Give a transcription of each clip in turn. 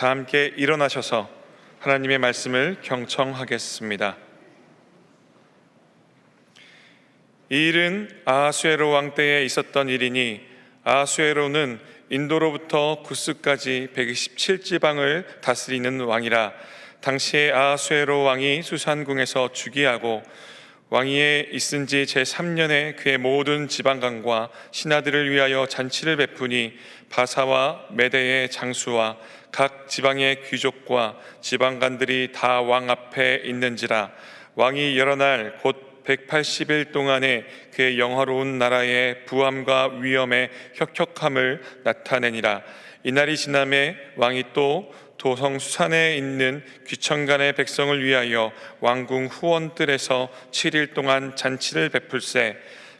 다 함께 일어나셔서 하나님의 말씀을 경청하겠습니다. 이 일은 아하수에로 왕 때에 있었던 일이니 아하수에로는 인도로부터 구스까지 127지방을 다스리는 왕이라. 당시에 아하수에로 왕이 수산궁에서 즉위하고 왕위에 있은 지 제3년에 그의 모든 지방관과 신하들을 위하여 잔치를 베푸니 바사와 메대의 장수와 각 지방의 귀족과 지방관들이 다 왕 앞에 있는지라. 왕이 여러 날 곧 180일 동안에 그의 영화로운 나라의 부함과 위엄의 혁혁함을 나타내니라. 이날이 지남에 왕이 또 도성 수산에 있는 귀천간의 백성을 위하여 왕궁 후원들에서 7일 동안 잔치를 베풀세.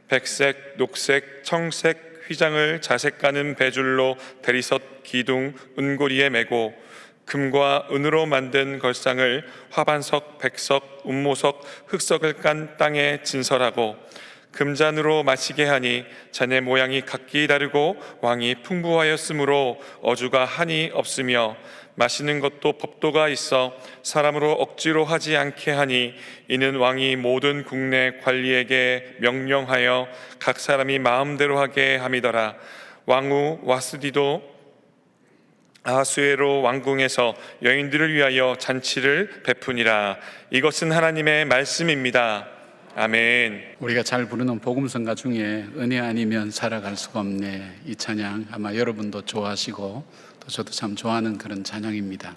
백색, 녹색, 청색 휘장을 자색 가는 배줄로 대리석, 기둥, 은고리에 메고 금과 은으로 만든 걸상을 화반석, 백석, 운모석, 흑석을 깐 땅에 진설하고 금잔으로 마시게 하니 잔의 모양이 각기 다르고 왕이 풍부하였으므로 어주가 한이 없으며 마시는 것도 법도가 있어 사람으로 억지로 하지 않게 하니 이는 왕이 모든 국내 관리에게 명령하여 각 사람이 마음대로 하게 함이더라. 왕후 와스디도 아하수에로 왕궁에서 여인들을 위하여 잔치를 베푸니라. 이것은 하나님의 말씀입니다. 아멘. 우리가 잘 부르는 복음성가 중에 은혜 아니면 살아갈 수가 없네, 이 찬양 아마 여러분도 좋아하시고 또 저도 참 좋아하는 그런 찬양입니다.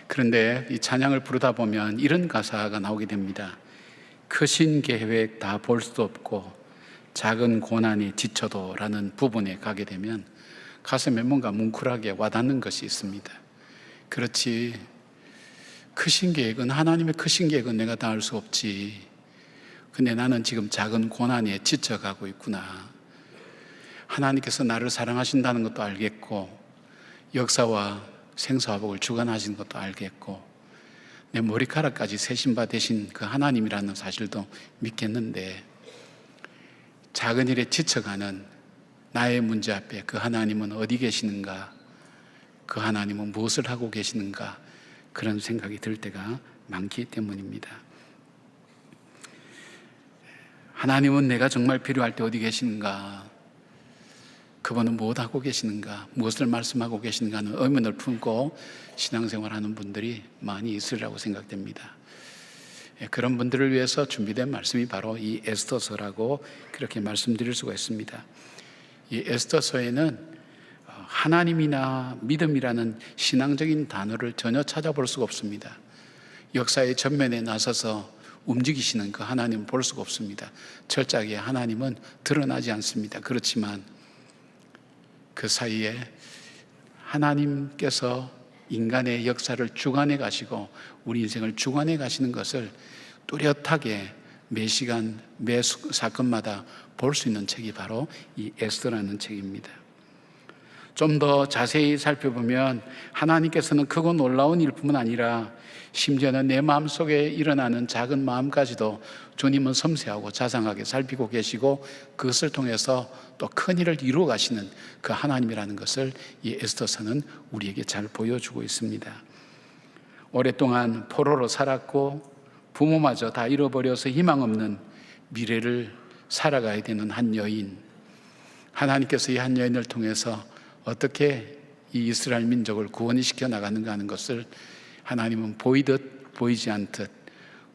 그런데 이 찬양을 부르다 보면 이런 가사가 나오게 됩니다. 크신 계획 다 볼 수도 없고 작은 고난이 지쳐도 라는 부분에 가게 되면 가슴에 뭔가 뭉클하게 와닿는 것이 있습니다. 그렇지, 크신 계획은, 하나님의 크신 계획은 내가 다 알 수 없지. 근데 나는 지금 작은 고난에 지쳐가고 있구나. 하나님께서 나를 사랑하신다는 것도 알겠고 역사와 생사화복을 주관하신 것도 알겠고 내 머리카락까지 세신 바 되신 그 하나님이라는 사실도 믿겠는데 작은 일에 지쳐가는 나의 문제 앞에 그 하나님은 어디 계시는가? 그 하나님은 무엇을 하고 계시는가? 그런 생각이 들 때가 많기 때문입니다. 하나님은 내가 정말 필요할 때 어디 계시는가? 그분은 무엇하고 계시는가? 무엇을 말씀하고 계시는가 하는 의문을 품고 신앙생활하는 분들이 많이 있으리라고 생각됩니다. 그런 분들을 위해서 준비된 말씀이 바로 이 에스더서라고 그렇게 말씀드릴 수가 있습니다. 이 에스더서에는 하나님이나 믿음이라는 신앙적인 단어를 전혀 찾아볼 수가 없습니다. 역사의 전면에 나서서 움직이시는 그 하나님을 볼 수가 없습니다. 철저하게 하나님은 드러나지 않습니다. 그렇지만 그 사이에 하나님께서 인간의 역사를 주관해 가시고 우리 인생을 주관해 가시는 것을 뚜렷하게 매 시간 매 사건마다 볼 수 있는 책이 바로 이 에스더라는 책입니다. 좀 더 자세히 살펴보면 하나님께서는 크고 놀라운 일뿐만 아니라 심지어는 내 마음속에 일어나는 작은 마음까지도 주님은 섬세하고 자상하게 살피고 계시고 그것을 통해서 또 큰 일을 이루어 가시는 그 하나님이라는 것을 이 에스더서는 우리에게 잘 보여주고 있습니다. 오랫동안 포로로 살았고 부모마저 다 잃어버려서 희망 없는 미래를 살아가야 되는 한 여인, 하나님께서 이 한 여인을 통해서 어떻게 이 이스라엘 민족을 구원시켜 나가는가 하는 것을 하나님은 보이듯 보이지 않듯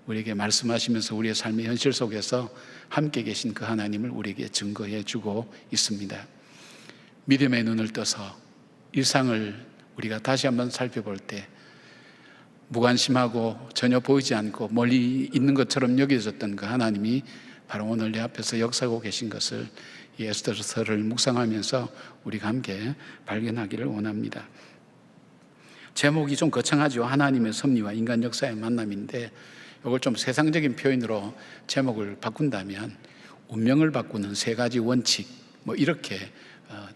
우리에게 말씀하시면서 우리의 삶의 현실 속에서 함께 계신 그 하나님을 우리에게 증거해 주고 있습니다. 믿음의 눈을 떠서 일상을 우리가 다시 한번 살펴볼 때 무관심하고 전혀 보이지 않고 멀리 있는 것처럼 여겨졌던 그 하나님이 바로 오늘 내 앞에서 역사하고 계신 것을 이 에스더서를 묵상하면서 우리가 함께 발견하기를 원합니다. 제목이 좀 거창하죠. 하나님의 섭리와 인간 역사의 만남인데 이걸 좀 세상적인 표현으로 제목을 바꾼다면 운명을 바꾸는 세 가지 원칙, 이렇게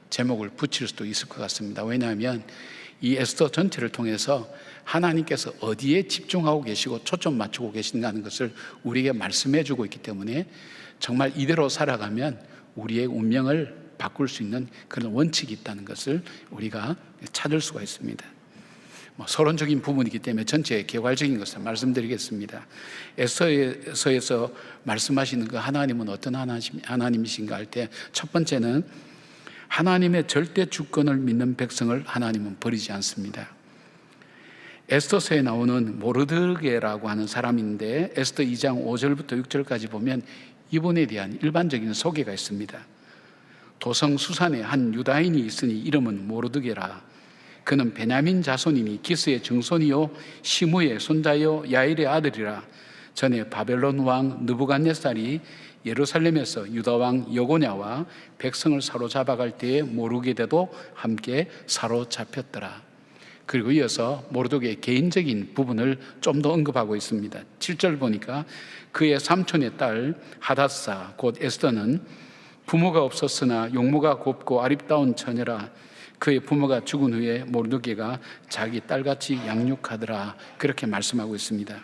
제목을 붙일 수도 있을 것 같습니다. 왜냐하면 이 에스더 전체를 통해서 하나님께서 어디에 집중하고 계시고 초점 맞추고 계신가 하는 것을 우리에게 말씀해 주고 있기 때문에 정말 이대로 살아가면 우리의 운명을 바꿀 수 있는 그런 원칙이 있다는 것을 우리가 찾을 수가 있습니다. 서론적인 부분이기 때문에 전체 개괄적인 것을 말씀드리겠습니다. 에스더서에서 말씀하시는 그 하나님은 어떤 하나님이신가 할 때 첫 번째는 하나님의 절대 주권을 믿는 백성을 하나님은 버리지 않습니다. 에스더서에 나오는 모르드게라고 하는 사람인데 에스더 2장 5절부터 6절까지 보면 이분에 대한 일반적인 소개가 있습니다. 도성 수산에 한 유다인이 있으니 이름은 모르드게라. 그는 베냐민 자손이니 기스의 증손이요 시므의 손자요 야일의 아들이라. 전에 바벨론 왕 느부갓네살이 예루살렘에서 유다 왕 여고냐와 백성을 사로잡아갈 때에 모르게도 함께 사로잡혔더라. 그리고 이어서 모르드게의 개인적인 부분을 좀 더 언급하고 있습니다. 7절 보니까 그의 삼촌의 딸 하닷사 곧 에스더는 부모가 없었으나 용모가 곱고 아름다운 처녀라. 그의 부모가 죽은 후에 모르드게가 자기 딸같이 양육하더라. 그렇게 말씀하고 있습니다.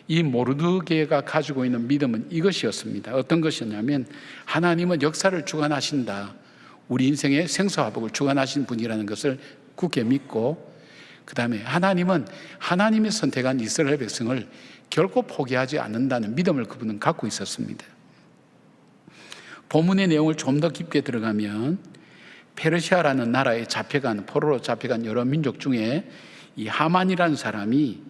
이 모르드게가 가지고 있는 믿음은 이것이었습니다. 어떤 것이었냐면 하나님은 역사를 주관하신다. 우리 인생의 생사화복을 주관하신 분이라는 것을 굳게 믿고, 그 다음에 하나님은 하나님이 선택한 이스라엘 백성을 결코 포기하지 않는다는 믿음을 그분은 갖고 있었습니다. 본문의 내용을 좀 더 깊게 들어가면 페르시아라는 나라에 포로로 잡혀간 여러 민족 중에 이 하만이라는 사람이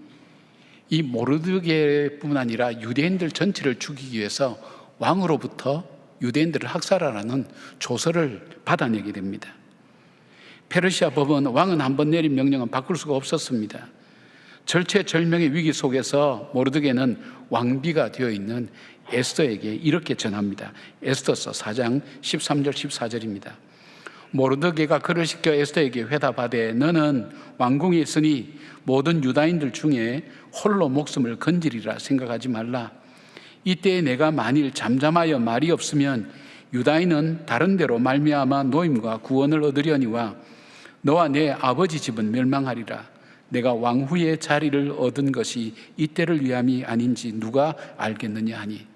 이 모르드게뿐 아니라 유대인들 전체를 죽이기 위해서 왕으로부터 유대인들을 학살하라는 조서를 받아내게 됩니다. 페르시아 법은 왕은 한번 내린 명령은 바꿀 수가 없었습니다. 절체절명의 위기 속에서 모르드게는 왕비가 되어 있는 에스더에게 이렇게 전합니다. 에스더서 4장 13절 14절입니다. 모르드게가 그를 시켜 에스더에게 회답하되 너는 왕궁에 있으니 모든 유다인들 중에 홀로 목숨을 건지리라 생각하지 말라. 이때 내가 만일 잠잠하여 말이 없으면 유다인은 다른 데로 말미암아 노임과 구원을 얻으려니와 너와 내 아버지 집은 멸망하리라. 내가 왕후의 자리를 얻은 것이 이때를 위함이 아닌지 누가 알겠느냐 하니.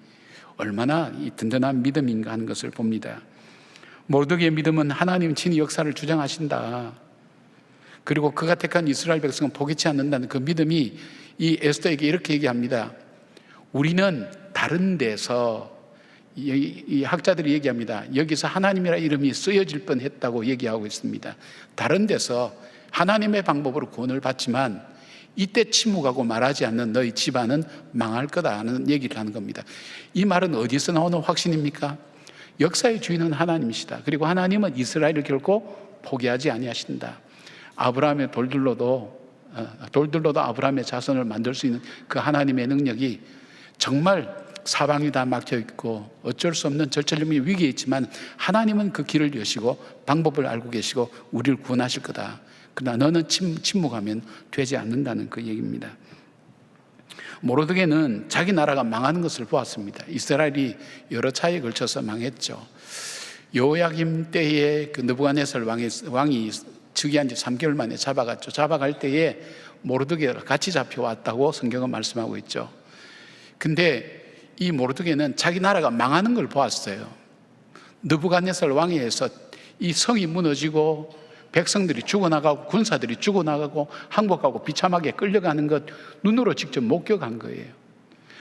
얼마나 이 든든한 믿음인가 하는 것을 봅니다. 모르드게의 믿음은 하나님 친히 역사를 주장하신다. 그리고 그가 택한 이스라엘 백성은 포기치 않는다는 그 믿음이 이 에스더에게 이렇게 얘기합니다. 우리는 다른 데서, 이 학자들이 얘기합니다. 여기서 하나님이라는 이름이 쓰여질 뻔했다고 얘기하고 있습니다. 다른 데서 하나님의 방법으로 구원을 받지만 이때 침묵하고 말하지 않는 너희 집안은 망할 거다 하는 얘기를 하는 겁니다. 이 말은 어디서 나오는 확신입니까? 역사의 주인은 하나님이시다. 그리고 하나님은 이스라엘을 결코 포기하지 아니하신다. 아브라함의 돌들로도 아브라함의 자손을 만들 수 있는 그 하나님의 능력이 정말 사방이 다 막혀 있고 어쩔 수 없는 절체절명의 위기에 있지만 하나님은 그 길을 여시고 방법을 알고 계시고 우리를 구원하실 거다. 그러나 너는 침묵하면 되지 않는다는 그 얘기입니다. 모르드게는 자기 나라가 망하는 것을 보았습니다. 이스라엘이 여러 차례에 걸쳐서 망했죠. 여호야김 때에 그 느부갓네살 왕이 즉위한 지 3개월 만에 잡아갔죠. 잡아갈 때에 모르드게가 같이 잡혀왔다고 성경은 말씀하고 있죠. 근데 이 모르드게는 자기 나라가 망하는 걸 보았어요. 느부갓네살 왕에 의해서 이 성이 무너지고 백성들이 죽어나가고 군사들이 죽어나가고 항복하고 비참하게 끌려가는 것 눈으로 직접 목격한 거예요.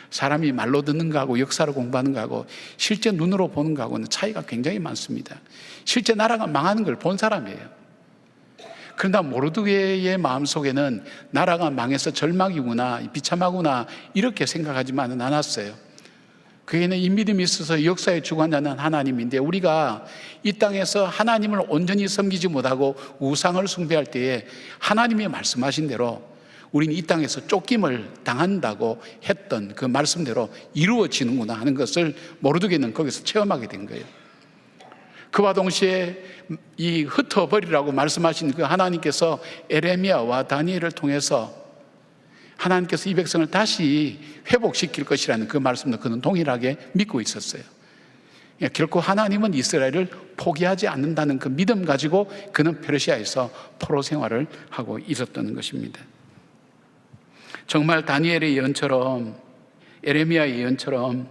사람이 말로 듣는 거하고 역사를 공부하는 거하고 실제 눈으로 보는 거하고는 차이가 굉장히 많습니다. 실제 나라가 망하는 걸 본 사람이에요. 그러나 모르드게의 마음속에는 나라가 망해서 절망이구나, 비참하구나 이렇게 생각하지만은 않았어요. 그에는 이 믿음이 있어서 역사의 주관자는 하나님인데 우리가 이 땅에서 하나님을 온전히 섬기지 못하고 우상을 숭배할 때에 하나님이 말씀하신 대로 우리는 이 땅에서 쫓김을 당한다고 했던 그 말씀대로 이루어지는구나 하는 것을 모르드게는 거기서 체험하게 된 거예요. 그와 동시에 이 흩어버리라고 말씀하신 그 하나님께서 에레미야와 다니엘을 통해서 하나님께서 이 백성을 다시 회복시킬 것이라는 그 말씀도 그는 동일하게 믿고 있었어요. 결코 하나님은 이스라엘을 포기하지 않는다는 그 믿음 가지고 그는 페르시아에서 포로 생활을 하고 있었던 것입니다. 정말 다니엘의 예언처럼 에레미야의 예언처럼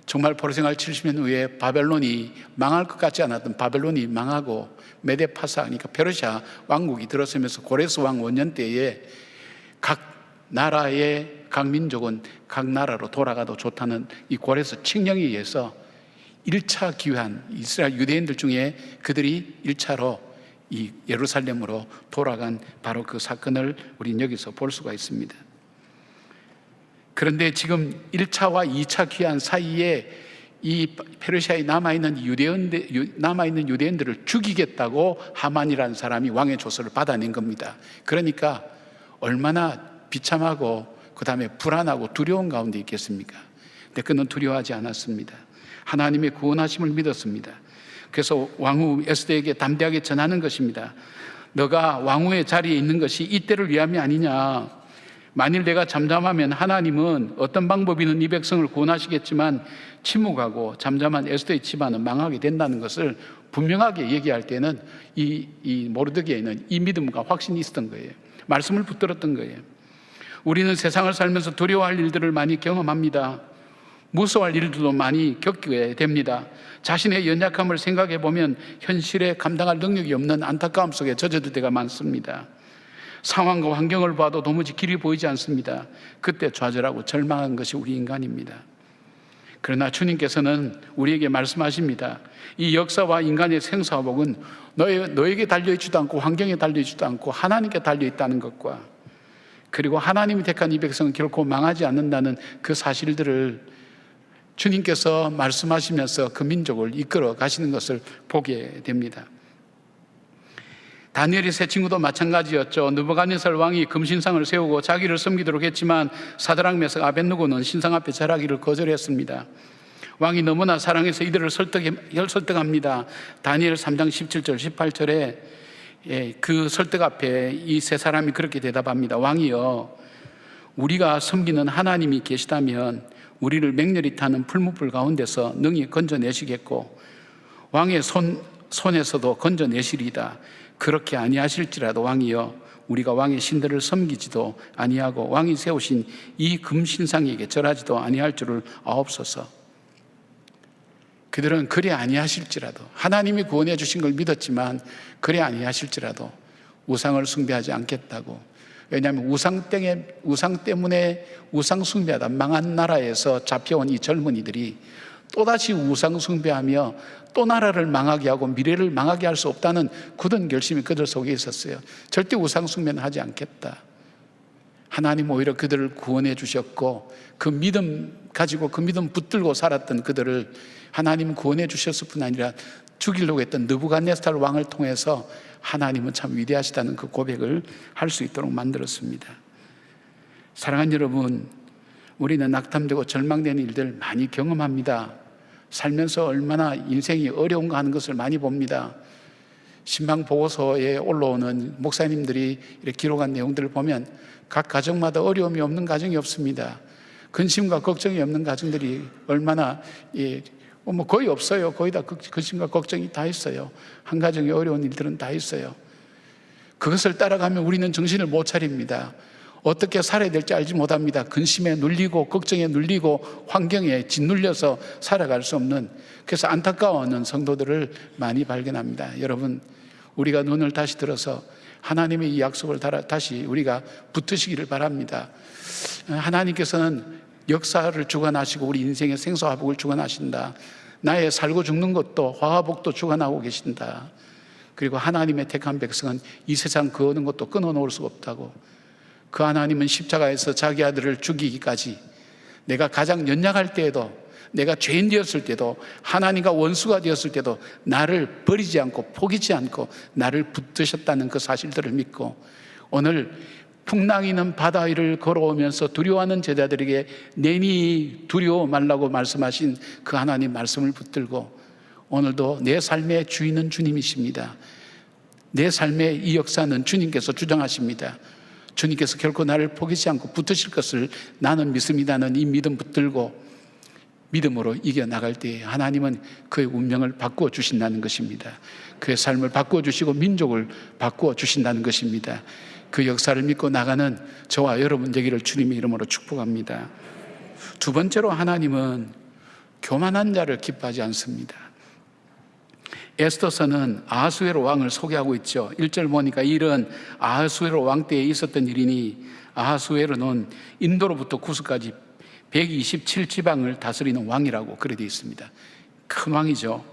정말 포로 생활 70년 후에 바벨론이 망할 것 같지 않았던 바벨론이 망하고 메데파사, 그러니까 페르시아 왕국이 들어서면서 고레스 왕 원년 때에 각 나라의 각 민족은 각 나라로 돌아가도 좋다는 이 고레스 칙령에 의해서 1차 귀환, 이스라엘 유대인들 중에 그들이 1차로 이 예루살렘으로 돌아간 바로 그 사건을 우리는 여기서 볼 수가 있습니다. 그런데 지금 1차와 2차 귀환 사이에 이 페르시아에 남아있는 유대인들을 죽이겠다고 하만이라는 사람이 왕의 조서를 받아낸 겁니다. 그러니까 얼마나 비참하고 그 다음에 불안하고 두려운 가운데 있겠습니까? 근데 그는 두려워하지 않았습니다. 하나님의 구원하심을 믿었습니다. 그래서 왕후 에스더에게 담대하게 전하는 것입니다. 너가 왕후의 자리에 있는 것이 이때를 위함이 아니냐. 만일 내가 잠잠하면 하나님은 어떤 방법이든 이 백성을 구원하시겠지만 침묵하고 잠잠한 에스더의 집안은 망하게 된다는 것을 분명하게 얘기할 때는 이 모르드게에는 이 믿음과 확신이 있었던 거예요. 말씀을 붙들었던 거예요. 우리는 세상을 살면서 두려워할 일들을 많이 경험합니다. 무서워할 일들도 많이 겪게 됩니다. 자신의 연약함을 생각해 보면 현실에 감당할 능력이 없는 안타까움 속에 젖어들 때가 많습니다. 상황과 환경을 봐도 도무지 길이 보이지 않습니다. 그때 좌절하고 절망한 것이 우리 인간입니다. 그러나 주님께서는 우리에게 말씀하십니다. 이 역사와 인간의 생사복은 너에게 달려있지도 않고 환경에 달려있지도 않고 하나님께 달려있다는 것과 그리고 하나님이 택한 이 백성은 결코 망하지 않는다는 그 사실들을 주님께서 말씀하시면서 그 민족을 이끌어 가시는 것을 보게 됩니다. 다니엘의 세 친구도 마찬가지였죠. 느부갓네살 왕이 금신상을 세우고 자기를 섬기도록 했지만 사드락 메삭 아벳느고는 신상 앞에 절하기를 거절했습니다. 왕이 너무나 사랑해서 이들을 설득합니다. 다니엘 3장 17절 18절에 그 설득 앞에 이 세 사람이 그렇게 대답합니다. 왕이여, 우리가 섬기는 하나님이 계시다면 우리를 맹렬히 타는 풀무불 가운데서 능히 건져내시겠고 왕의 손에서도 건져내시리이다. 그렇게 아니하실지라도 왕이여, 우리가 왕의 신들을 섬기지도 아니하고 왕이 세우신 이 금신상에게 절하지도 아니할 줄을 아옵소서. 그들은 그래 아니하실지라도, 하나님이 구원해 주신 걸 믿었지만 그래 아니하실지라도 우상을 숭배하지 않겠다고. 왜냐하면 우상 때문에 우상 숭배하다 망한 나라에서 잡혀온 이 젊은이들이 또다시 우상 숭배하며 또 나라를 망하게 하고 미래를 망하게 할 수 없다는 굳은 결심이 그들 속에 있었어요. 절대 우상 숭배는 하지 않겠다. 하나님 오히려 그들을 구원해 주셨고 그 믿음 가지고 그 믿음 붙들고 살았던 그들을 하나님 구원해 주셨을 뿐 아니라 죽이려고 했던 느부갓네살 왕을 통해서 하나님은 참 위대하시다는 그 고백을 할 수 있도록 만들었습니다. 사랑하는 여러분, 우리는 낙담되고 절망되는 일들 많이 경험합니다. 살면서 얼마나 인생이 어려운가 하는 것을 많이 봅니다. 신방 보고서에 올라오는 목사님들이 이렇게 기록한 내용들을 보면 각 가정마다 어려움이 없는 가정이 없습니다. 근심과 걱정이 없는 가정들이 얼마나 거의 없어요. 거의 다 근심과 걱정이 다 있어요. 한 가정에 어려운 일들은 다 있어요. 그것을 따라가면 우리는 정신을 못 차립니다. 어떻게 살아야 될지 알지 못합니다. 근심에 눌리고 걱정에 눌리고 환경에 짓눌려서 살아갈 수 없는, 그래서 안타까워하는 성도들을 많이 발견합니다. 여러분, 우리가 눈을 다시 들어서 하나님의 이 약속을 다시 우리가 붙으시기를 바랍니다. 하나님께서는 역사를 주관하시고 우리 인생의 생사화복을 주관하신다. 나의 살고 죽는 것도 화화복도 주관하고 계신다. 그리고 하나님의 택한 백성은 이 세상 그 어느 것도 끊어놓을 수가 없다고. 그 하나님은 십자가에서 자기 아들을 죽이기까지, 내가 가장 연약할 때에도, 내가 죄인 되었을 때도, 하나님과 원수가 되었을 때도 나를 버리지 않고 포기지 않고 나를 붙드셨다는 그 사실들을 믿고, 오늘 풍랑이는 바다 위를 걸어오면서 두려워하는 제자들에게 내니 두려워 말라고 말씀하신 그 하나님 말씀을 붙들고, 오늘도 내 삶의 주인은 주님이십니다. 내 삶의 이 역사는 주님께서 주장하십니다. 주님께서 결코 나를 포기하지 않고 붙으실 것을 나는 믿습니다는 이 믿음 붙들고 믿음으로 이겨나갈 때 하나님은 그의 운명을 바꾸어 주신다는 것입니다. 그의 삶을 바꾸어 주시고 민족을 바꾸어 주신다는 것입니다. 그 역사를 믿고 나가는 저와 여러분 되기를 주님의 이름으로 축복합니다. 두 번째로, 하나님은 교만한 자를 기뻐하지 않습니다. 에스더서는 아하수에로 왕을 소개하고 있죠. 1절 보니까 일은 아하수에로 왕 때에 있었던 일이니, 아하수에로는 인도로부터 구스까지 127지방을 다스리는 왕이라고 그래 되어 있습니다. 큰 왕이죠.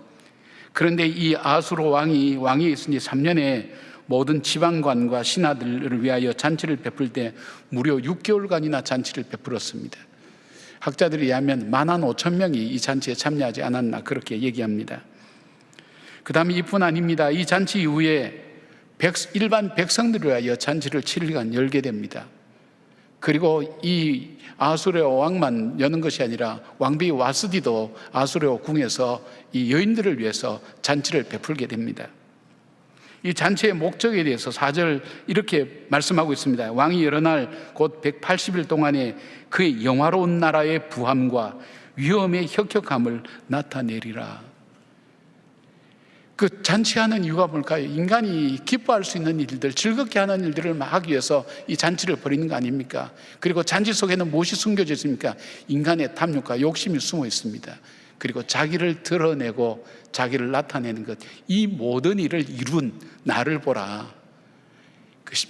그런데 이 아하수로 왕이 있은 지 3년에 모든 지방관과 신하들을 위하여 잔치를 베풀 때 무려 6개월간이나 잔치를 베풀었습니다. 학자들에 의하면 15,000명이 이 잔치에 참여하지 않았나 그렇게 얘기합니다. 그 다음에 이뿐 아닙니다. 이 잔치 이후에 일반 백성들을 위하여 잔치를 7일간 열게 됩니다. 그리고 이 아수르 왕만 여는 것이 아니라 왕비 와스디도 아수르 궁에서 이 여인들을 위해서 잔치를 베풀게 됩니다. 이 잔치의 목적에 대해서 4절 이렇게 말씀하고 있습니다. 왕이 여러 날 곧 180일 동안에 그의 영화로운 나라의 부함과 위엄의 혁혁함을 나타내리라. 그 잔치하는 이유가 뭘까요? 인간이 기뻐할 수 있는 일들, 즐겁게 하는 일들을 막 하기 위해서 이 잔치를 벌이는 거 아닙니까? 그리고 잔치 속에는 무엇이 숨겨져 있습니까? 인간의 탐욕과 욕심이 숨어 있습니다. 그리고 자기를 드러내고 자기를 나타내는 것, 이 모든 일을 이룬 나를 보라.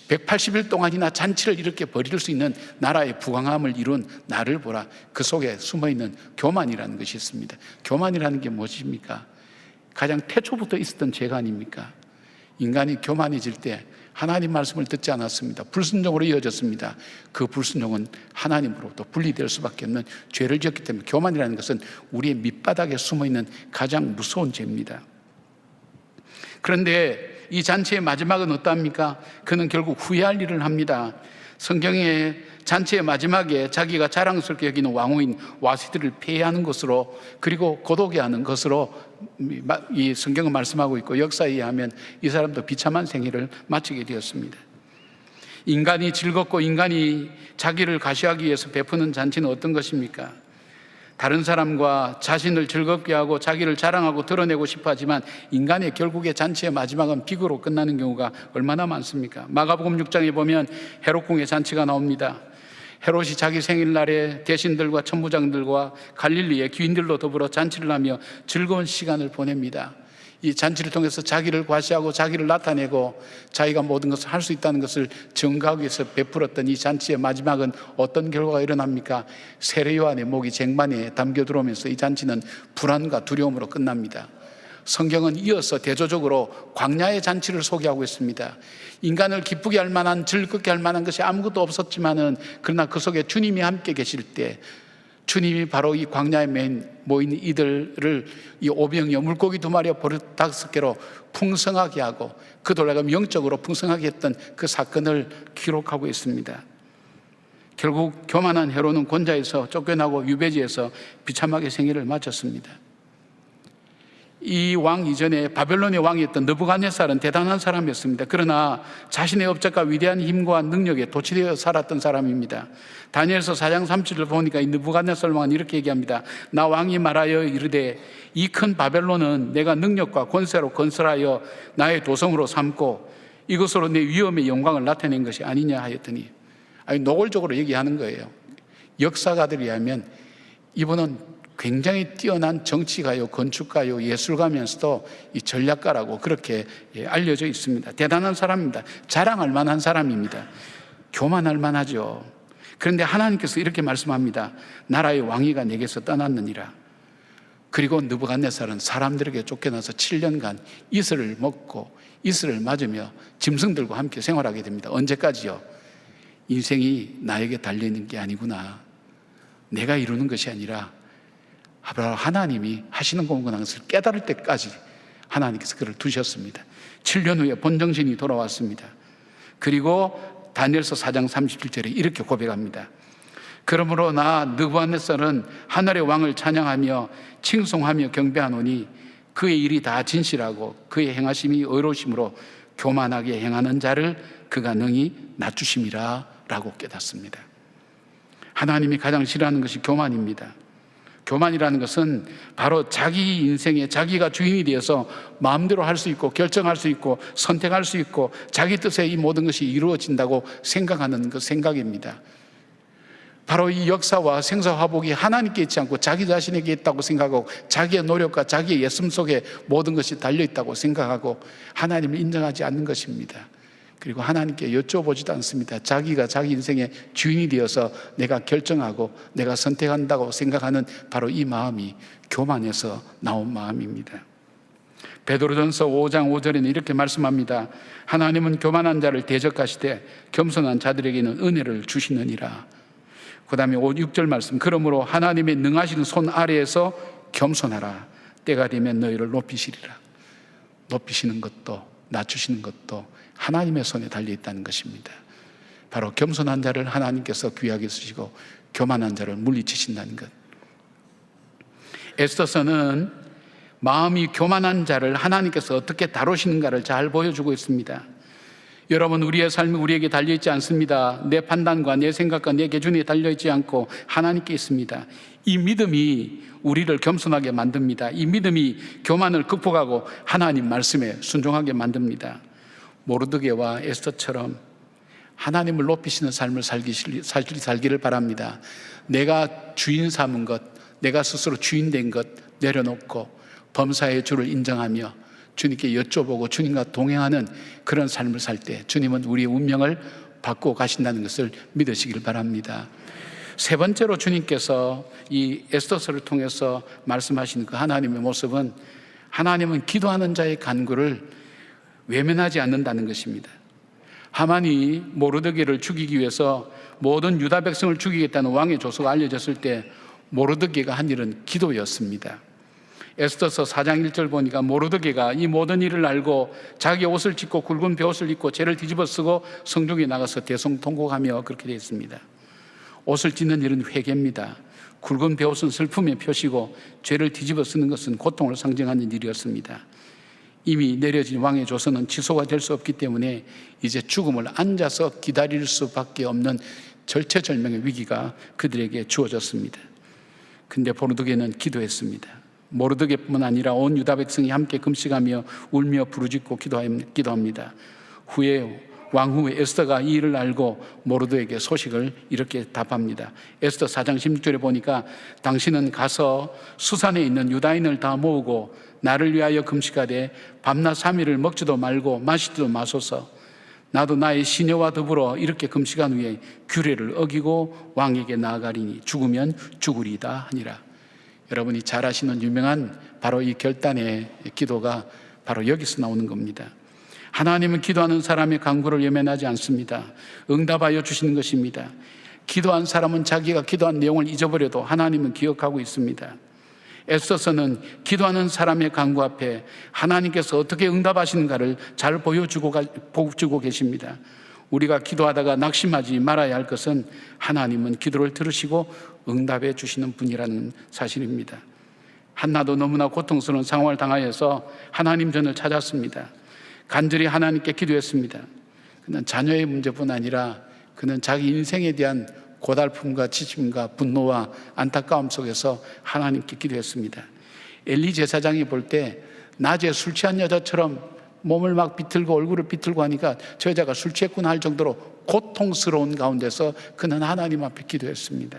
180일 동안이나 잔치를 이렇게 벌일 수 있는 나라의 부강함을 이룬 나를 보라. 그 속에 숨어있는 교만이라는 것이 있습니다. 교만이라는 게 무엇입니까? 가장 태초부터 있었던 죄가 아닙니까? 인간이 교만해질 때 하나님 말씀을 듣지 않았습니다. 불순종으로 이어졌습니다. 그 불순종은 하나님으로부터 분리될 수밖에 없는 죄를 지었기 때문에 교만이라는 것은 우리의 밑바닥에 숨어있는 가장 무서운 죄입니다. 그런데 이 잔치의 마지막은 어떠합니까? 그는 결국 후회할 일을 합니다. 성경의 잔치의 마지막에 자기가 자랑스럽게 여기는 왕후인 와시드를 폐해하는 것으로, 그리고 고독해 하는 것으로 이 성경은 말씀하고 있고, 역사에 의하면 이 사람도 비참한 생애를 마치게 되었습니다. 인간이 즐겁고 인간이 자기를 가시하기 위해서 베푸는 잔치는 어떤 것입니까? 다른 사람과 자신을 즐겁게 하고 자기를 자랑하고 드러내고 싶어 하지만 인간의 결국의 잔치의 마지막은 비극으로 끝나는 경우가 얼마나 많습니까? 마가복음 6장에 보면 헤롯궁의 잔치가 나옵니다. 헤롯이 자기 생일날에 대신들과 천부장들과 갈릴리의 귀인들로 더불어 잔치를 하며 즐거운 시간을 보냅니다. 이 잔치를 통해서 자기를 과시하고 자기를 나타내고 자기가 모든 것을 할 수 있다는 것을 증거하기 위해서 베풀었던 이 잔치의 마지막은 어떤 결과가 일어납니까? 세례 요한의 목이 쟁반에 담겨 들어오면서 이 잔치는 불안과 두려움으로 끝납니다. 성경은 이어서 대조적으로 광야의 잔치를 소개하고 있습니다. 인간을 기쁘게 할 만한, 즐겁게 할 만한 것이 아무것도 없었지만은, 그러나 그 속에 주님이 함께 계실 때 주님이 바로 이 광야에 모인 이들을 이 오병이어 물고기 2마리와 버릇 5개로 풍성하게 하고, 그 돌아가면 영적으로 풍성하게 했던 그 사건을 기록하고 있습니다. 결국 교만한 헤롯은 곤자에서 쫓겨나고 유배지에서 비참하게 생애를 마쳤습니다. 이 왕 이전에 바벨론의 왕이었던 느부갓네살은 대단한 사람이었습니다. 그러나 자신의 업적과 위대한 힘과 능력에 도취되어 살았던 사람입니다. 다니엘서 4장 3절을 보니까 이 느부갓네살 왕은 이렇게 얘기합니다. 나 왕이 말하여 이르되 이 큰 바벨론은 내가 능력과 권세로 건설하여 나의 도성으로 삼고 이것으로 내 위엄의 영광을 나타낸 것이 아니냐 하였더니, 노골적으로 얘기하는 거예요. 역사가들에 의하면 이분은 굉장히 뛰어난 정치가요, 건축가요, 예술가면서도 이 전략가라고 그렇게 알려져 있습니다. 대단한 사람입니다. 자랑할 만한 사람입니다. 교만할 만하죠. 그런데 하나님께서 이렇게 말씀합니다. 나라의 왕위가 내게서 떠났느니라. 그리고 느부갓네살은 사람들에게 쫓겨나서 7년간 이슬을 먹고 이슬을 맞으며 짐승들과 함께 생활하게 됩니다. 언제까지요? 인생이 나에게 달려있는 게 아니구나, 내가 이루는 것이 아니라 하나님이 하시는 거구나 것을 깨달을 때까지 하나님께서 그를 두셨습니다. 7년 후에 본정신이 돌아왔습니다. 그리고 다니엘서 4장 37절에 이렇게 고백합니다. 그러므로 나 느부갓네살은 하늘의 왕을 찬양하며 칭송하며 경배하노니 그의 일이 다 진실하고 그의 행하심이 의로우심으로 교만하게 행하는 자를 그가 능히 낮추심이라 라고 깨닫습니다. 하나님이 가장 싫어하는 것이 교만입니다. 교만이라는 것은 바로 자기 인생에 자기가 주인이 되어서 마음대로 할 수 있고 결정할 수 있고 선택할 수 있고 자기 뜻에 이 모든 것이 이루어진다고 생각하는 그 생각입니다. 바로 이 역사와 생사화복이 하나님께 있지 않고 자기 자신에게 있다고 생각하고 자기의 노력과 자기의 예씀 속에 모든 것이 달려있다고 생각하고 하나님을 인정하지 않는 것입니다. 그리고 하나님께 여쭤보지도 않습니다. 자기가 자기 인생의 주인이 되어서 내가 결정하고 내가 선택한다고 생각하는 바로 이 마음이 교만에서 나온 마음입니다. 베드로전서 5장 5절에는 이렇게 말씀합니다. 하나님은 교만한 자를 대적하시되 겸손한 자들에게는 은혜를 주시느니라. 그 다음에 5, 6절 말씀, 그러므로 하나님의 능하신 손 아래에서 겸손하라. 때가 되면 너희를 높이시리라. 높이시는 것도 낮추시는 것도 하나님의 손에 달려있다는 것입니다. 바로 겸손한 자를 하나님께서 귀하게 쓰시고 교만한 자를 물리치신다는 것. 에스더서는 마음이 교만한 자를 하나님께서 어떻게 다루시는가를 잘 보여주고 있습니다. 여러분, 우리의 삶이 우리에게 달려있지 않습니다. 내 판단과 내 생각과 내 기준에 달려있지 않고 하나님께 있습니다. 이 믿음이 우리를 겸손하게 만듭니다. 이 믿음이 교만을 극복하고 하나님 말씀에 순종하게 만듭니다. 모르드게와 에스더처럼 하나님을 높이시는 삶을 살기를 바랍니다. 내가 주인 삼은 것, 내가 스스로 주인 된 것 내려놓고 범사의 주를 인정하며 주님께 여쭤보고 주님과 동행하는 그런 삶을 살 때 주님은 우리의 운명을 바꾸어 가신다는 것을 믿으시길 바랍니다. 세 번째로 주님께서 이 에스더서를 통해서 말씀하시는 그 하나님의 모습은, 하나님은 기도하는 자의 간구를 외면하지 않는다는 것입니다. 하만이 모르드게를 죽이기 위해서 모든 유다 백성을 죽이겠다는 왕의 조서가 알려졌을 때 모르드게가 한 일은 기도였습니다. 에스더서 4장 1절 보니까 모르드게가 이 모든 일을 알고 자기 옷을 찢고 굵은 베옷을 입고 죄를 뒤집어 쓰고 성중에 나가서 대성통곡하며 그렇게 되어 있습니다. 옷을 찢는 일은 회개입니다. 굵은 베옷은 슬픔의 표시고 죄를 뒤집어 쓰는 것은 고통을 상징하는 일이었습니다. 이미 내려진 왕의 조서는 취소가 될 수 없기 때문에 이제 죽음을 앉아서 기다릴 수밖에 없는 절체절명의 위기가 그들에게 주어졌습니다. 근데 모르드게는 기도했습니다. 모르드게뿐만 아니라 온 유다 백성이 함께 금식하며 울며 부르짖고 기도합니다. 후에 왕후의 에스더가 이 일을 알고 모르드게에게 소식을 이렇게 답합니다. 에스더 4장 16절에 보니까 당신은 가서 수산에 있는 유다인을 다 모으고 나를 위하여 금식하되 밤낮 3일을 먹지도 말고 마시지도 마소서. 나도 나의 시녀와 더불어 이렇게 금식한 후에 규례를 어기고 왕에게 나아가리니 죽으면 죽으리다 하니라. 여러분이 잘 아시는 유명한 바로 이 결단의 기도가 바로 여기서 나오는 겁니다. 하나님은 기도하는 사람의 간구를 외면하지 않습니다. 응답하여 주시는 것입니다. 기도한 사람은 자기가 기도한 내용을 잊어버려도 하나님은 기억하고 있습니다. 에스더서는 기도하는 사람의 간구 앞에 하나님께서 어떻게 응답하시는가를 잘 보여주고 계십니다. 우리가 기도하다가 낙심하지 말아야 할 것은 하나님은 기도를 들으시고 응답해 주시는 분이라는 사실입니다. 한나도 너무나 고통스러운 상황을 당하여서 하나님 전을 찾았습니다. 간절히 하나님께 기도했습니다. 그는 자녀의 문제뿐 아니라 그는 자기 인생에 대한 고달픔과 지침과 분노와 안타까움 속에서 하나님께 기도했습니다. 엘리 제사장이 볼 때 낮에 술 취한 여자처럼 몸을 막 비틀고 얼굴을 비틀고 하니까 저 여자가 술 취했구나 할 정도로 고통스러운 가운데서 그는 하나님 앞에 기도했습니다.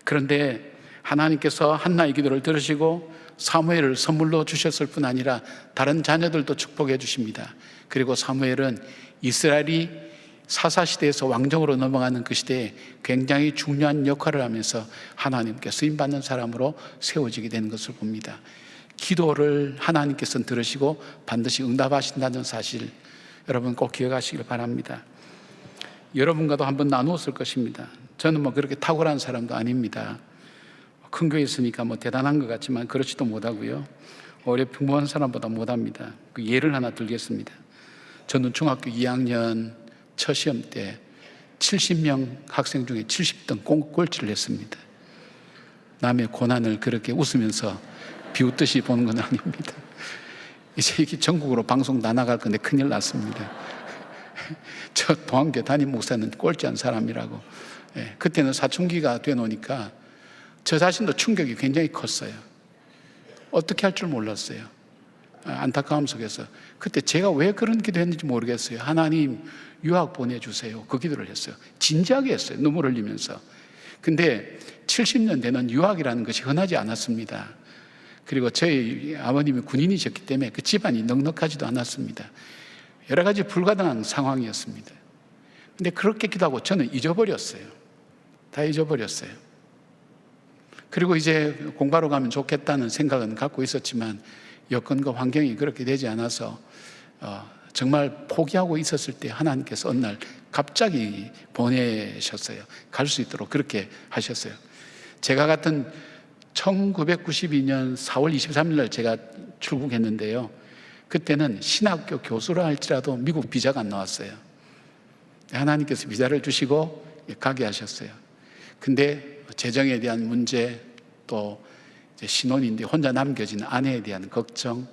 그런데 하나님께서 한나의 기도를 들으시고 사무엘을 선물로 주셨을 뿐 아니라 다른 자녀들도 축복해 주십니다. 그리고 사무엘은 이스라엘이 사사시대에서 왕정으로 넘어가는 그 시대에 굉장히 중요한 역할을 하면서 하나님께 쓰임받는 사람으로 세워지게 되는 것을 봅니다. 기도를 하나님께서는 들으시고 반드시 응답하신다는 사실, 여러분 꼭 기억하시길 바랍니다. 여러분과도 한번 나누었을 것입니다. 저는 그렇게 탁월한 사람도 아닙니다. 큰 교회 있으니까 대단한 것 같지만 그렇지도 못하고요. 오히려 평범한 사람보다 못합니다. 그 예를 하나 들겠습니다. 저는 중학교 2학년 첫 시험 때 70명 학생 중에 70등 꼴찌를 했습니다. 남의 고난을 그렇게 웃으면서 비웃듯이 보는 건 아닙니다. 이제 이게 전국으로 방송 다 나갈 건데 큰일 났습니다. 저 동안교 담임 목사는 꼴찌한 사람이라고. 그때는 사춘기가 되놓으니까 저 자신도 충격이 굉장히 컸어요. 어떻게 할 줄 몰랐어요. 안타까움 속에서 그때 제가 왜 그런 기도했는지 모르겠어요. 하나님 유학 보내주세요. 그 기도를 했어요. 진지하게 했어요. 눈물 흘리면서. 근데 70년대는 유학이라는 것이 흔하지 않았습니다. 그리고 저희 아버님이 군인이셨기 때문에 그 집안이 넉넉하지도 않았습니다. 여러 가지 불가능한 상황이었습니다. 근데 그렇게 기도하고 저는 잊어버렸어요. 다 잊어버렸어요. 그리고 이제 공부하러 가면 좋겠다는 생각은 갖고 있었지만 여건과 환경이 그렇게 되지 않아서 정말 포기하고 있었을 때 하나님께서 어느 날 갑자기 보내셨어요. 갈 수 있도록 그렇게 하셨어요. 제가 같은 1992년 4월 23일 날 제가 출국했는데요. 그때는 신학교 교수라 할지라도 미국 비자가 안 나왔어요. 하나님께서 비자를 주시고 가게 하셨어요. 근데 재정에 대한 문제, 또 이제 신혼인데 혼자 남겨진 아내에 대한 걱정,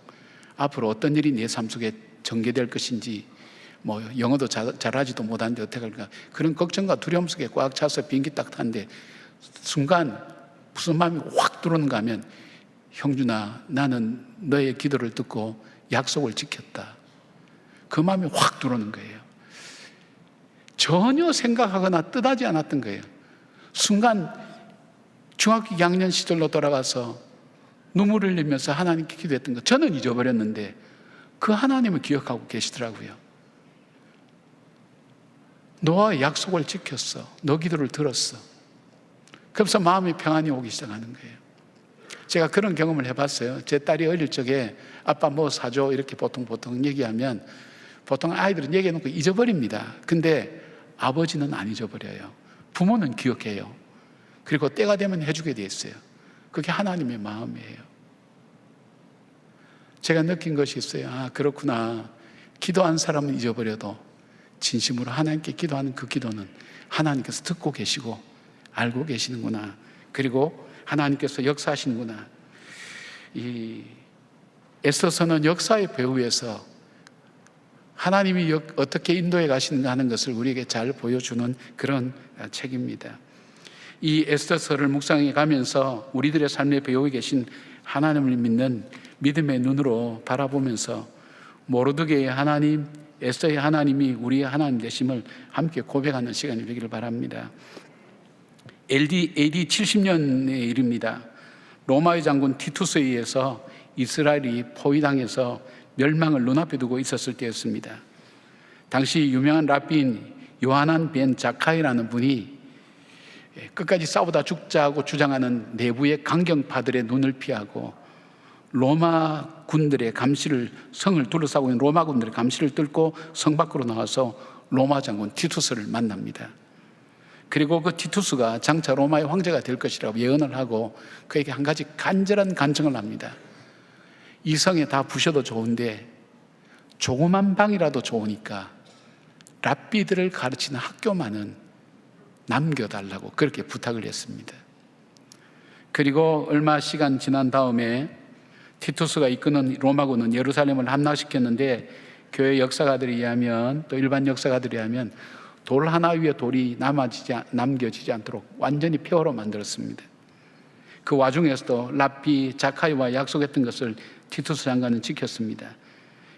앞으로 어떤 일이 내 삶 속에 전개될 것인지, 뭐 영어도 잘하지도 못하는데 어떻게 할까, 그런 걱정과 두려움 속에 꽉 차서 비행기 딱 탔는데 순간 무슨 마음이 확 들어오는가 하면, 형준아, 나는 너의 기도를 듣고 약속을 지켰다. 그 마음이 확 들어오는 거예요. 전혀 생각하거나 뜻하지 않았던 거예요. 순간 중학교 2학년 시절로 돌아가서 눈물을 흘리면서 하나님께 기도했던 거 저는 잊어버렸는데 그 하나님을 기억하고 계시더라고요. 너와 약속을 지켰어. 너 기도를 들었어. 그래서 마음의 평안이 오기 시작하는 거예요. 제가 그런 경험을 해봤어요. 제 딸이 어릴 적에 아빠 뭐 사줘 이렇게 보통 얘기하면 보통 아이들은 얘기해놓고 잊어버립니다. 근데 아버지는 안 잊어버려요. 부모는 기억해요. 그리고 때가 되면 해주게 돼 있어요. 그게 하나님의 마음이에요. 제가 느낀 것이 있어요. 아, 그렇구나. 기도한 사람은 잊어버려도 진심으로 하나님께 기도하는 그 기도는 하나님께서 듣고 계시고 알고 계시는구나. 그리고 하나님께서 역사하시는구나. 이 에스더서는 역사의 배후에서 하나님이 어떻게 인도해 가시는가 하는 것을 우리에게 잘 보여주는 그런 책입니다. 이 에스더서를 묵상해 가면서 우리들의 삶의 배후에 계신 하나님을 믿는 믿음의 눈으로 바라보면서 모르드게의 하나님, 에스더의 하나님이 우리의 하나님 되심을 함께 고백하는 시간이 되기를 바랍니다. AD 70년의 일입니다. 로마의 장군 티투스에 의해서 이스라엘이 포위당해서 멸망을 눈앞에 두고 있었을 때였습니다. 당시 유명한 랍비인 요하난 벤 자카이라는 분이 끝까지 싸우다 죽자고 주장하는 내부의 강경파들의 눈을 피하고 로마 군들의 감시를, 성을 둘러싸고 있는 로마 군들의 감시를 뚫고 성 밖으로 나와서 로마 장군 티투스를 만납니다. 그리고 그 티투스가 장차 로마의 황제가 될 것이라고 예언을 하고 그에게 한 가지 간절한 간청을 합니다. 이 성에 다 부셔도 좋은데 조그만 방이라도 좋으니까 랍비들을 가르치는 학교만은 남겨달라고 그렇게 부탁을 했습니다. 그리고 얼마 시간 지난 다음에 티투스가 이끄는 로마군은 예루살렘을 함락시켰는데 교회 역사가들에 의하면, 또 일반 역사가들에 의하면 돌 하나 위에 돌이 남겨지지 않도록 완전히 폐허로 만들었습니다. 그 와중에서도 랍비 자카이와 약속했던 것을 티투스 장관은 지켰습니다.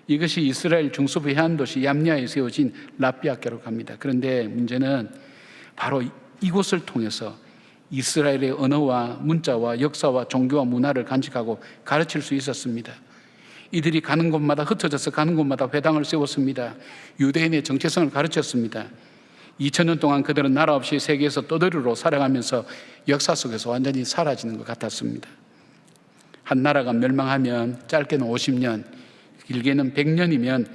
이것이 이스라엘 중서부 해안도시 얌니아에 세워진 랍비 학교라고 합니다. 그런데 문제는 바로 이곳을 통해서 이스라엘의 언어와 문자와 역사와 종교와 문화를 간직하고 가르칠 수 있었습니다. 이들이 가는 곳마다 흩어져서 가는 곳마다 회당을 세웠습니다. 유대인의 정체성을 가르쳤습니다. 2000년 동안 그들은 나라 없이 세계에서 떠돌이로 살아가면서 역사 속에서 완전히 사라지는 것 같았습니다. 한 나라가 멸망하면 짧게는 50년, 길게는 100년이면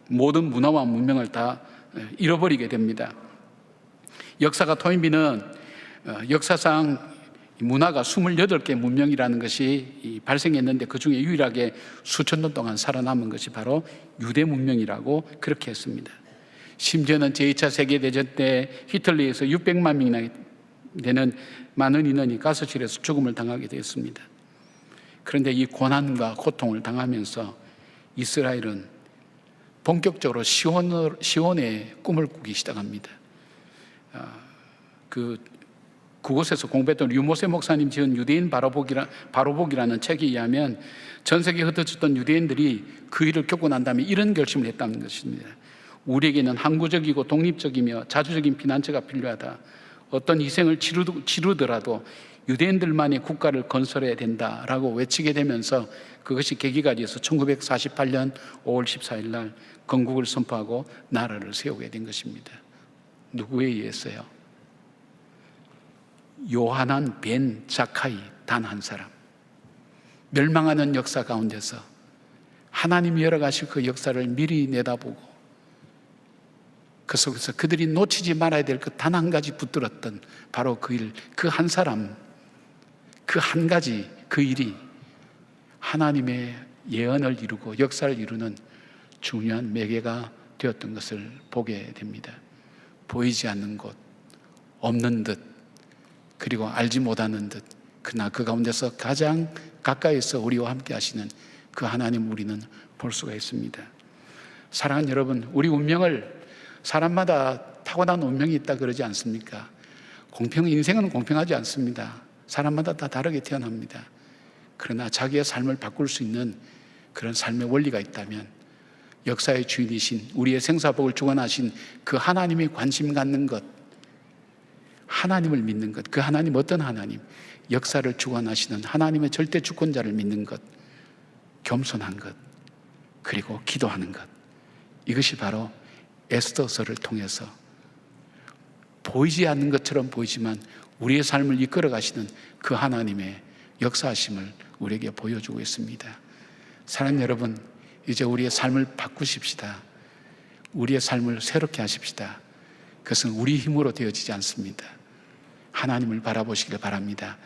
모든 문화와 문명을 다 잃어버리게 됩니다. 역사가 토인비는 역사상 문화가 28개 문명이라는 것이 발생했는데 그 중에 유일하게 수천 년 동안 살아남은 것이 바로 유대 문명이라고 그렇게 했습니다. 심지어는 제2차 세계대전 때 히틀러에서 600만 명이나 되는 많은 인원이 가스실에서 죽음을 당하게 되었습니다. 그런데 이 고난과 고통을 당하면서 이스라엘은 본격적으로 시온의 꿈을 꾸기 시작합니다. 그 그곳에서 공부했던 류모세 목사님 지은 유대인 바로보기라는 책에 의하면 전 세계에 흩어졌던 유대인들이 그 일을 겪고 난 다음에 이런 결심을 했다는 것입니다. 우리에게는 항구적이고 독립적이며 자주적인 피난처가 필요하다. 어떤 희생을 치르더라도 유대인들만의 국가를 건설해야 된다라고 외치게 되면서 그것이 계기가 돼서 1948년 5월 14일 날 건국을 선포하고 나라를 세우게 된 것입니다. 누구에 의해서요? 요하난 벤 자카이 단 한 사람. 멸망하는 역사 가운데서 하나님이 열어가실 그 역사를 미리 내다보고 그 속에서 그들이 놓치지 말아야 될 그 단 한 가지 붙들었던 바로 그 일, 그 한 사람, 그 한 가지 그 일이 하나님의 예언을 이루고 역사를 이루는 중요한 매개가 되었던 것을 보게 됩니다. 보이지 않는 곳, 없는 듯, 그리고 알지 못하는 듯, 그러나 그 가운데서 가장 가까이서 우리와 함께 하시는 그 하나님 우리는 볼 수가 있습니다. 사랑하는 여러분, 우리 운명을 사람마다 타고난 운명이 있다 그러지 않습니까? 인생은 공평하지 않습니다. 사람마다 다 다르게 태어납니다. 그러나 자기의 삶을 바꿀 수 있는 그런 삶의 원리가 있다면 역사의 주인이신 우리의 생사복을 주관하신 그 하나님이 관심 갖는 것, 하나님을 믿는 것, 그 하나님 어떤 하나님? 역사를 주관하시는 하나님의 절대 주권자를 믿는 것, 겸손한 것, 그리고 기도하는 것. 이것이 바로 에스더서를 통해서 보이지 않는 것처럼 보이지만 우리의 삶을 이끌어 가시는 그 하나님의 역사하심을 우리에게 보여주고 있습니다. 사랑하는 여러분, 이제 우리의 삶을 바꾸십시다. 우리의 삶을 새롭게 하십시다. 그것은 우리 힘으로 되어지지 않습니다. 하나님을 바라보시길 바랍니다.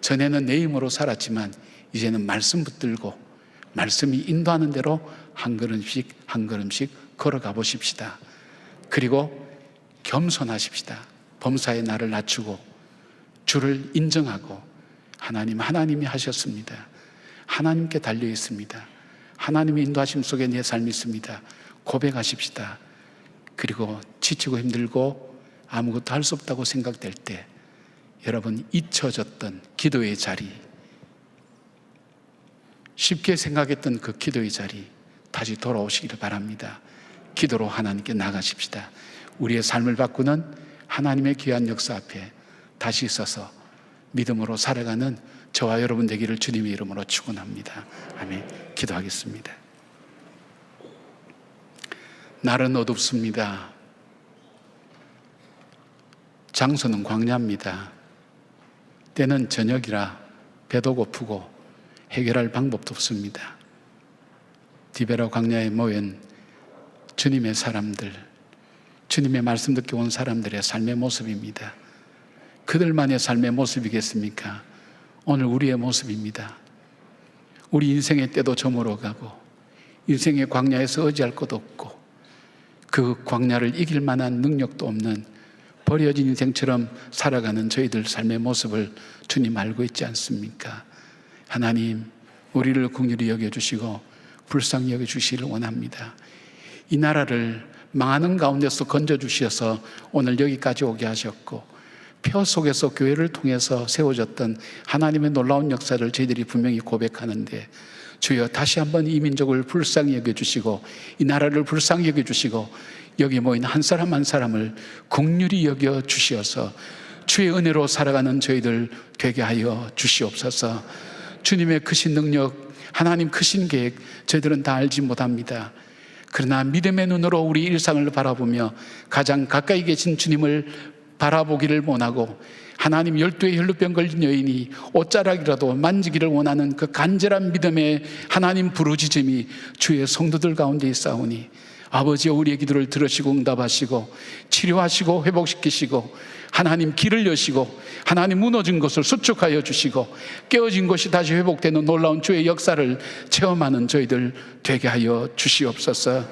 전에는 내 힘으로 살았지만 이제는 말씀 붙들고 말씀이 인도하는 대로 한 걸음씩 한 걸음씩 걸어가 보십시다. 그리고 겸손하십시다. 범사의 나를 낮추고 주를 인정하고 하나님이 하셨습니다. 하나님께 달려 있습니다. 하나님의 인도하심 속에 내 삶이 있습니다. 고백하십시다. 그리고 지치고 힘들고 아무것도 할 수 없다고 생각될 때 여러분 잊혀졌던 기도의 자리, 쉽게 생각했던 그 기도의 자리 다시 돌아오시기를 바랍니다. 기도로 하나님께 나가십시다. 우리의 삶을 바꾸는 하나님의 귀한 역사 앞에 다시 서서 믿음으로 살아가는 저와 여러분 되기를 주님의 이름으로 축원합니다. 아멘. 기도하겠습니다. 날은 어둡습니다. 장소는 광야입니다. 때는 저녁이라 배도 고프고 해결할 방법도 없습니다. 디베라 광야에 모인 주님의 사람들, 주님의 말씀 듣기 온 사람들의 삶의 모습입니다. 그들만의 삶의 모습이겠습니까? 오늘 우리의 모습입니다. 우리 인생의 때도 저물어가고 인생의 광야에서 의지할 것도 없고 그 광야를 이길 만한 능력도 없는 버려진 인생처럼 살아가는 저희들 삶의 모습을 주님 알고 있지 않습니까? 하나님, 우리를 긍휼히 여겨주시고 불쌍히 여겨주시기를 원합니다. 이 나라를 망하는 가운데서 건져주셔서 오늘 여기까지 오게 하셨고 표 속에서 교회를 통해서 세워졌던 하나님의 놀라운 역사를 저희들이 분명히 고백하는데 주여 다시 한번 이 민족을 불쌍히 여겨주시고 이 나라를 불쌍히 여겨주시고 여기 모인 한 사람 한 사람을 긍휼히 여겨주시어서 주의 은혜로 살아가는 저희들 되게 하여 주시옵소서. 주님의 크신 능력, 하나님 크신 계획 저희들은 다 알지 못합니다. 그러나 믿음의 눈으로 우리 일상을 바라보며 가장 가까이 계신 주님을 바라보기를 원하고 하나님 12의 혈루병 걸린 여인이 옷자락이라도 만지기를 원하는 그 간절한 믿음의 하나님 부르짖음이 주의 성도들 가운데 있사오니 아버지여 우리의 기도를 들으시고 응답하시고 치료하시고 회복시키시고 하나님 길을 여시고 하나님 무너진 것을 수축하여 주시고 깨어진 것이 다시 회복되는 놀라운 주의 역사를 체험하는 저희들 되게 하여 주시옵소서.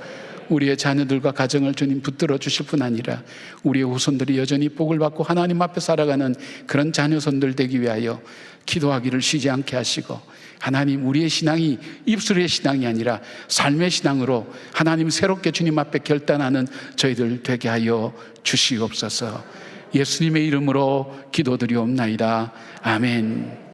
우리의 자녀들과 가정을 주님 붙들어 주실 뿐 아니라 우리의 후손들이 여전히 복을 받고 하나님 앞에 살아가는 그런 자녀손들 되기 위하여 기도하기를 쉬지 않게 하시고 하나님 우리의 신앙이 입술의 신앙이 아니라 삶의 신앙으로 하나님 새롭게 주님 앞에 결단하는 저희들 되게 하여 주시옵소서. 예수님의 이름으로 기도드리옵나이다. 아멘.